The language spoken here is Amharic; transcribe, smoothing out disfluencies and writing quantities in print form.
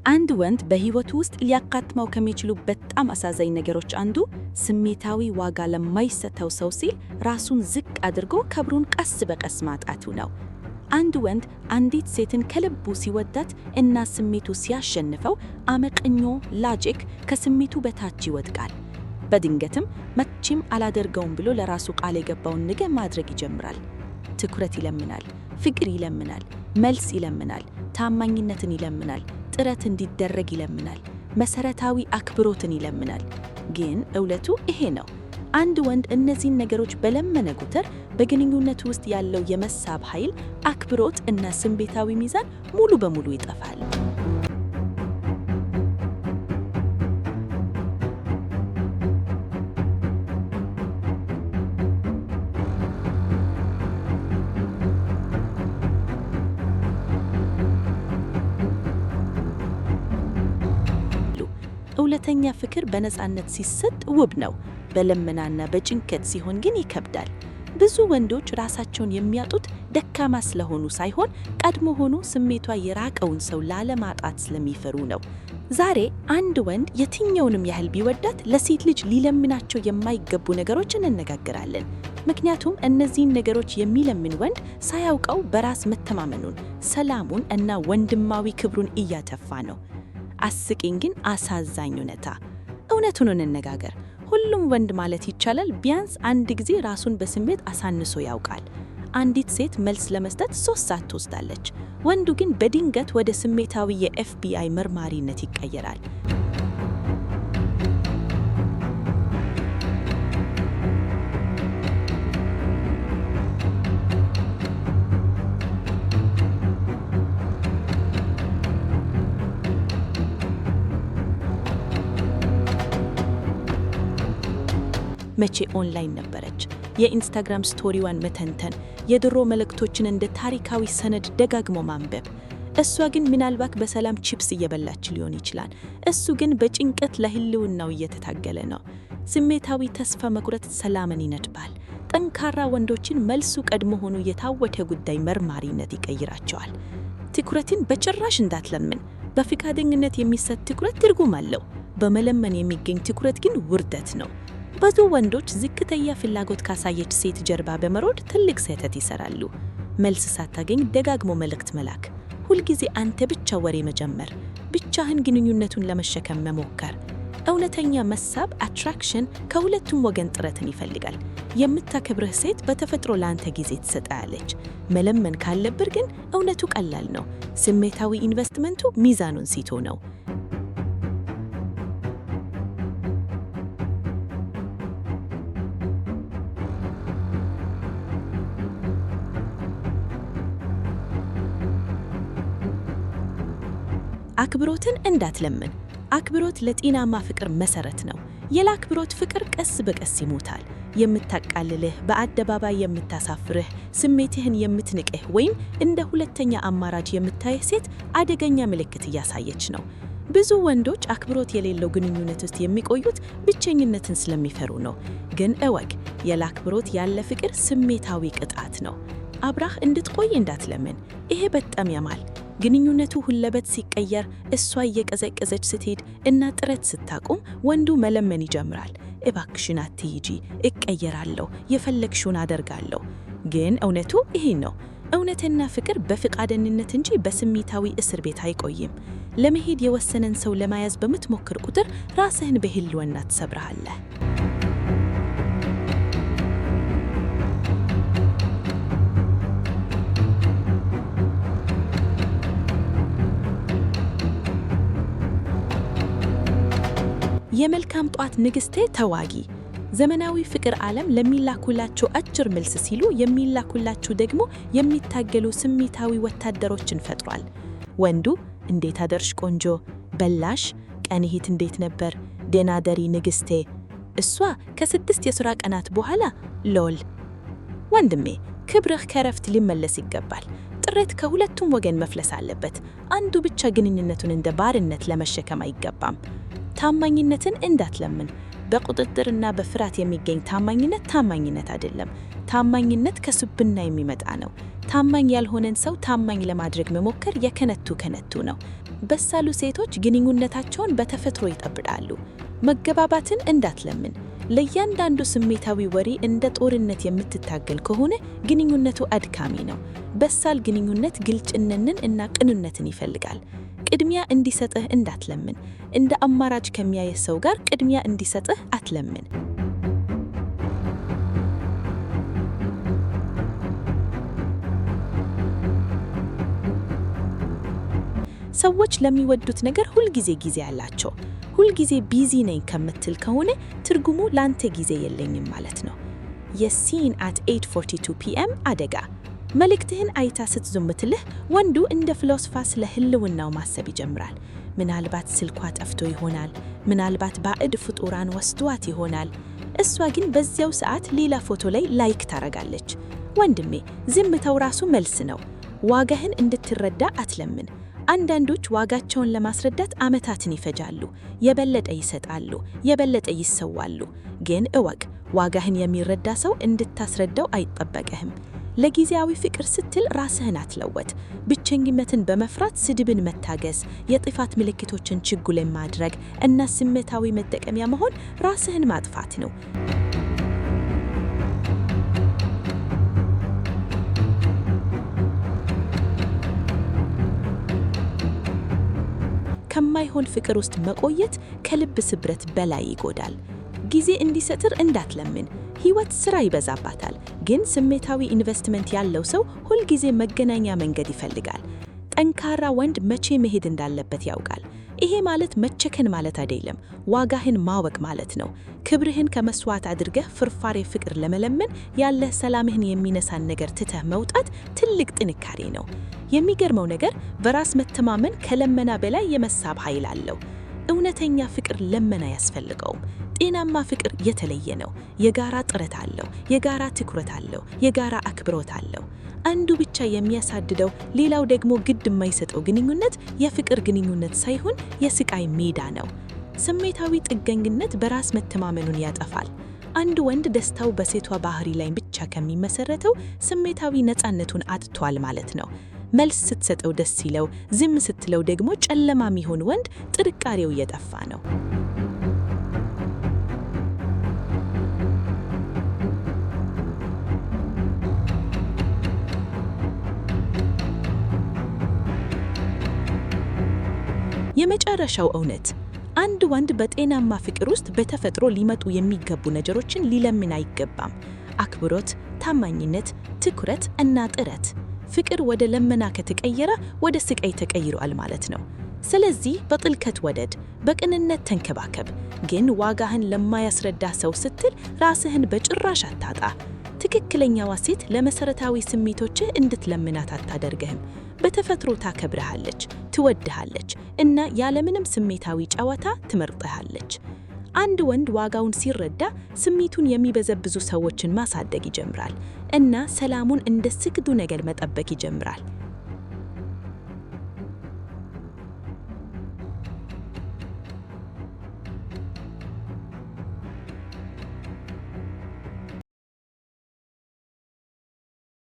አንድ ወንድ በህይወቱ ውስጥ ሊያጋጥመው ከሚችሉ በጣም አሳዛኝ ነገሮች አንዱ ስሜታዊ ዋጋ ለማይሰጠው ሰው ሲል ራሱን ዝቅ አድርጎ ክብሩን ቀስ በቀስ ማጣቱ ነው። አንድ ወንድ አንዲት ሴትን ከልቡ ሲወዳት እና ስሜቱ ሲያሸንፈው አመቀኞ ሎጂክ ከስሜቱ በታች ይወድቃል። በድንገትም መቼም አላደርገውም ብሎ ለራሱ ቃል የገባውን ነገር ማድረግ ይጀምራል። ትኩረት ይለምናል፣ ፍቅር ይለምናል፣ መልስ ይለምናል፣ ታማኝነትን ይለምናል፣ ጥረት እንዲደረግ ይለምናል፣ መሰረታዊ አክብሮትን ይለምናል። ግን እውነቱ ይሄ ነው። አንድ ወንድ እነዚህን ነገሮች በለመነ ቁጥር በግንኙነቱ ውስጥ ያለው የመሳብ ኃይል፣ አክብሮት እና ስሜታዊ ሚዛን ሙሉ በሙሉ ይጠፋል። እውነተኛ ፍቅር በነፃነት ሲሰጥ ውብ ነው። በልመናና በጭንቀት ሲሆን ግን ይከብዳል። ብዙ ወንዶች ራሳቸውን የሚያጡት ደካማ ስለሆኑ ሳይሆን ቀድሞ ሆኖ ስሜቷ የራቀውን ሰው ላለማጣት ስለሚፈሩ ነው። ዛሬ አንድ ወንድ የትኛውንም ያህል ቢወዳት ለሴት ልጅ ሊለምናቸው የማይገቡ ነገሮችን እንነጋገራለን። ምክንያቱም እነዚህን ነገሮች የሚለምን ወንድ ሳያውቀው በራስ መተማመኑን፣ ሰላሙን እና ወንድማዊ ክብሩን እያተፋ ነው። አስቂኝ ግን አሳዛኝ እውነቱን እንነጋገር። ሁሉም ወንድ ማለት ይቻላል ቢያንስ አንድ ጊዜ ራሱን በስሜት አሳንሶ ያውቃል። አንዲት ሴት መልስ ለመስጠት 3 ሰዓት ትወስዳለች። ወንዱ ግን በድንገት ወደ ስሜታዊ የኤፍቢአይ መርማሪነት ይቀየራል። መቼ ኦንላይን ነበረች? የኢንስታግራም ስቶሪዋን መተንተን፣ የድሮ መልእክቶችን እንደ ታሪካዊ ሰነድ ደጋግሞ ማንበብ። እሷ ግን ምናልባት በሰላም ቺፕስ እየበላች ሊሆን ይችላል። እሱ ግን በጭንቀት ለህልውናው እየተታገለ ነው። ስሜታዊ ተስፋ መቁረጥ ሰላምን ይነጥባል። ጠንካራ ወንዶችን መልሱ ቀድሞ ሆኖ የታወተ ጉዳይ መርማሪነት ይቀይራቸዋል። ትኩረትን በጭራሽ እንዳትለምን። በፍቃደኝነት የሚሰጥ ትኩረት ትርጉም አለው። በመለመን የሚገኝ ትኩረት ግን ውርደት ነው። ብዙ ወንዶች ዝቅተኛ ፍላጎት ካሳየች ሴት ጀርባ በመሮጥ ትልቅ ስህተት ይሰራሉ። መልስ ሳታገኝ ደጋግሞ መልእክት መላክ፣ ሁልጊዜ አንተ ብቻ ወሬ መጀመር፣ ብቻህን ግንኙነቱን ለመሸከም መሞከር። እውነተኛ መሳብ አትራክሽን ከሁለቱም ወገን ጥረትን ይፈልጋል። የምታከብርህ ሴት በተፈጥሮ ለአንተ ጊዜ ትሰጣለች። መለመን ካለብህ ግን እውነቱ ቀላል ነው። ስሜታዊ ኢንቨስትመንቱ ሚዛኑን ሲቶ ነው። አክብሮትን እንዳትለምን። አክብሮት ለጤናማ ፍቅር መሰረት ነው። የአክብሮት ፍቅር ቀስ በቀስ ይሞታል። የምታቃልልህ፣ በአደባባይ የምታሳፍርህ፣ ስሜትህን የምትንቅህ ወይም እንደ ሁለተኛ አማራጭ የምታይህ ሴት አደገኛ ምልክት እያሳየች ነው። ብዙ ወንዶች አክብሮት የሌለው ግንኙነት ውስጥ የሚቆዩት ብቸኝነትን ስለሚፈሩ ነው። ግን እወቅ፣ ያለአክብሮት ያለ ፍቅር ስሜታዊ ቅጣት ነው። አብራህ እንድትቆይ እንዳትለምን። ይሄ በጣም ያማል። ግንኙነቱ ሁለበት ሲቀየር፣ እሷ እየቀዘቀዘች ስትሄድ እና ጥረት ስታቆም ወንዱ መለመን ይጀምራል። እባክሽን አትሂጂ፣ እቀየራለሁ፣ የፈለግሽውን አደርጋለሁ። ግን እውነቱ ይሄ ነው። እውነተኛ ፍቅር በፍቃደኝነት እንጂ በስሜታዊ እስር ቤት አይቆይም። ለመሄድ የወሰነን ሰው ለመያዝ በምትሞክር ቁጥር ራስህን በህልውና ትሰብራለህ። የመልካም ጧት ንግስቴ ተዋጊ። ዘመናዊ ፍቅር ዓለም ለሚላኩላቸው አጭር መልስ ሲሉ የሚላኩላቸው ደግሞ የሚታገሉ ስሜታዊ ወታደሮችን ፈጥሯል። ወንዱ እንዴት አደርሽ ቆንጆ፣ በላሽ፣ ቀንሂት እንዴት ነበር፣ ደህና ደሪ ንግስቴ። እሷ ከ6 የሥራ ቀናት በኋላ ሎል። ወንድሜ ክብርህ ከረፍት ሊመለስ ይገባል። ጥረት ከሁለቱም ወገን መፍለስ አለበት። አንዱ ብቻ ግንኙነቱን እንደ ባርነት ለመሸከም አይገባም። ታማኝነትን እንዳትለምን። በቁጥጥርና በፍርሃት የሚገኝ ታማኝነት አይደለም። ታማኝነት ከስብዕና የሚመጣ ነው። ታማኝ ያልሆነን ሰው ታማኝ ለማድረግ መሞከር የከነቱ ነው። በሳሉ ሴቶች ግንኙነታቸውን በተፈጥሮ ይጠብቃሉ። መገባባትን እንዳትለምን። ለእያንዳንዱ ስሜታዊ ወሬ እንደ ጦርነት የምትታገል ከሆነ ግንኙነቱ አድካሚ ነው። በሳል ግንኙነት ግልጽነትን እና ቅንነትን ይፈልጋል። ቅድሚያ እንዲሰጥህ እንዳትለምን። እንደ አማራጭ ከሚያይ ሰው ጋር ቅድሚያ እንዲሰጥህ አትለምን። ሰዎች ለሚወዱት ነገር ሁልጊዜ ጊዜ አላቸው። ሁልጊዜ ቢዚ ነኝ ከምትል ከሆነ ትርጉሙ ላንተ ጊዜ የለኝም ማለት ነው። የሲን at 8:42 PM አደጋ። መልእክትህን አይታ ስትዘምትልህ ወንዱ እንደ ፍልስፍና ስለ ህልውናው ማሰብ ይጀምራል። ምናልባት ስልኳ ጠፍቶ ይሆናል። ምናልባት ባዕድ ፍጡራን ወስዷት ይሆናል። እሷ ግን በዚያው ሰዓት ሌላ ፎቶ ላይ ላይክ ታረጋለች። ወንድሜ፣ ዝምታው ራሱ መልስ ነው። ዋጋህን እንድትረዳ አትለምን። አንዳንዶች ዋጋቸውን ለማስረዳት ዓመታትን ይፈጃሉ። የበለጠ ይሰጣሉ፣ የበለጠ ይሰዋሉ። ግን እወቅ፣ ዋጋህን የሚረዳ ሰው እንድታስረዳው አይጠበቅህም። ለጊዜያዊ ፍቅር ስትል ራስህን አትለወጥ። ብቸኝነትን በመፍራት ስድብን መታገስ፣ የጥፋት ምልክቶችን ችግር ማድረግ እና ስሜታዊ መጠቀሚያ መሆን ራስህን ማጥፋት ነው። ከማይሆን ፍቅር ውስጥ መቆየት ከልብ ስብረት በላይ ይጎዳል። ጊዜ እንዲሰጥር እንዳትለምን። ሕይወት ሥራ ይበዛባታል፣ ግን ስሜታዊ ኢንቨስትመንት ያለው ሰው ሁልጊዜ መገናኛ መንገድ ይፈልጋል። ጠንካራ ወንድ መቼ መሄድ እንዳለበት ያውቃል። ይሄ ማለት መቸከን ማለት አይደለም፣ ዋጋህን ማወቅ ማለት ነው። ክብርህን ከመስዋዕት አድርገህ ፍርፋሬ ፍቅር ለመለመን ያለህ ሰላምህን የሚነሳን ነገር ትተህ መውጣት ትልቅ ጥንካሬ ነው። የሚገርመው ነገር በራስ መተማመን ከለመና በላይ የመሳብ ኃይል አለው። እውነተኛ ፍቅር ለመና ያስፈልገውም። ጤናማ ፍቅር የተለየ ነው። የጋራ ጥረት አለው፣ የጋራ ትኩረት አለው፣ የጋራ አክብሮት አለው። አንዱ ብቻ የሚያሳድደው ሌላው ደግሞ ግድ የማይሰጠው ግንኙነት የፍቅር ግንኙነት ሳይሆን የስቃይ ሜዳ ነው። ስሜታዊ ጥገኝነት በራስ መተማመኑን ያጠፋል። አንድ ወንድ ደስታው በሴቷ ባህሪ ላይ ብቻ ከሚመሰረተው ስሜታዊ ነፃነቱን አጥቷል ማለት ነው። መልስ ስትሰጠው ደስ ይለው፣ ዝም ስትለው ደግሞ ጨለማ የሚሆን ወንድ ጥንካሬው እየጠፋ ነው። የመጨረሻው እውነት፣ አንድ ወንድ በጤናማ ፍቅር ውስጥ በተፈጥሮ ሊመጡ የሚገቡ ነገሮችን ሊለምን አይገባም። አክብሮት፣ ታማኝነት፣ ትኩረት እና ጥረት። ፍቅር ወደ ለመና ከተቀየረ ወደ ስቃይ ተቀይሯል ማለት ነው። ስለዚህ በጥልቀት ወደድ፣ በቅንነት ተንከባከብ። ግን ዋጋህን ለማያስረዳ ሰው ስትል ራስህን በጭራሽ አታጣ። ትክክለኛዋ ሴት ለመሰረታዊ ስሜቶችህ እንድትለምናት አታደርግህም። በተፈጥሮ ታከብርሃለች፣ ትወድሃለች እና ያለምንም ስሜታዊ ጨዋታ ትመርጥሃለች። አንድ ወንድ ዋጋውን ሲረዳ ስሜቱን የሚበዘብዙ ሰዎችን ማሳደግ ይጀምራል እና ሰላሙን እንደ ስግዱ ነገር መጠበቅ ይጀምራል።